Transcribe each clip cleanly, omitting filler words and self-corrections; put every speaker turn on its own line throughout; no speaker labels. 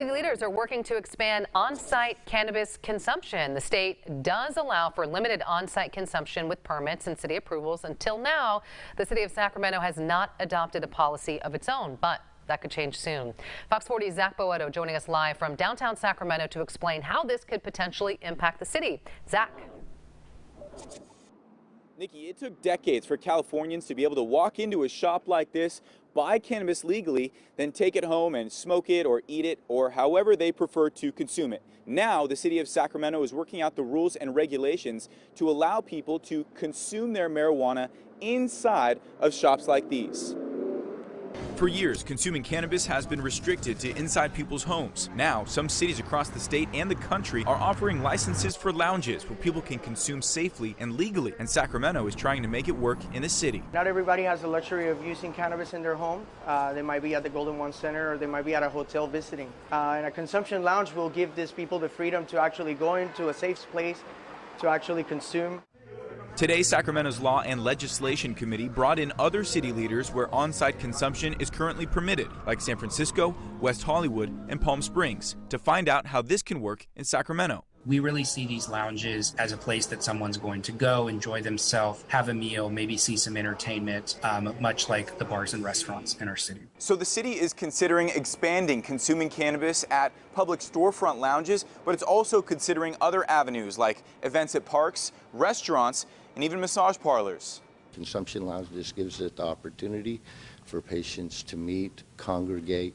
City leaders are working to expand on-site cannabis consumption. The state does allow for limited on-site consumption with permits and city approvals. Until now, the city of Sacramento has not adopted a policy of its own, but that could change soon. Fox 40's Zach Boetto joining us live from downtown Sacramento to explain how this could potentially impact the city. Zach.
Nikki, it took decades for Californians to be able to walk into a shop like this, buy cannabis legally, then take it home and smoke it or eat it or however they prefer to consume it. Now, the city of Sacramento is working out the rules and regulations to allow people to consume their marijuana inside of shops like these. For years, consuming cannabis has been restricted to inside people's homes. Now, some cities across the state and the country are offering licenses for lounges where people can consume safely and legally, and Sacramento is trying to make it work in the city.
Not everybody has the luxury of using cannabis in their home. They might be at the Golden One Center or they might be at a hotel visiting. And a consumption lounge will give these people the freedom to actually go into a safe place to actually consume.
Today, Sacramento's Law and Legislation Committee brought in other city leaders where on-site consumption is currently permitted, like San Francisco, West Hollywood, and Palm Springs, to find out how this can work in Sacramento.
We really see these lounges as a place that someone's going to go, enjoy themselves, have a meal, maybe see some entertainment, much like the bars and restaurants in our city.
So the city is considering expanding consuming cannabis at public storefront lounges, but it's also considering other avenues like events at parks, restaurants, and even massage parlors.
Consumption lounge just gives it the opportunity for patients to meet, congregate,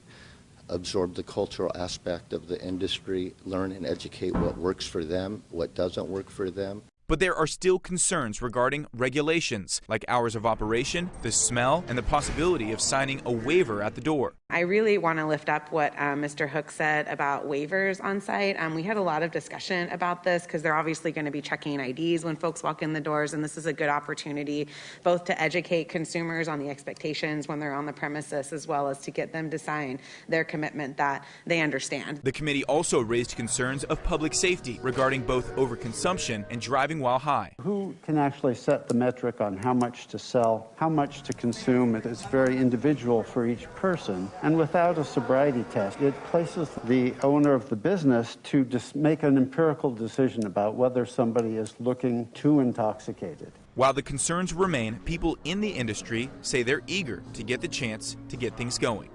absorb the cultural aspect of the industry, learn and educate what works for them, what doesn't work for them.
But there are still concerns regarding regulations, like hours of operation, the smell, and the possibility of signing a waiver at the door.
I really want to lift up what Mr. Hook said about waivers on site. We had a lot of discussion about this because they're obviously going to be checking IDs when folks walk in the doors, and this is a good opportunity both to educate consumers on the expectations when they're on the premises, as well as to get them to sign their commitment that they understand.
The committee also raised concerns of public safety regarding both overconsumption and driving while high.
Who can actually set the metric on how much to sell, how much to consume? It is very individual for each person. And without a sobriety test, it places the owner of the business to just make an empirical decision about whether somebody is looking too intoxicated.
While the concerns remain, people in the industry say they're eager to get the chance to get things going.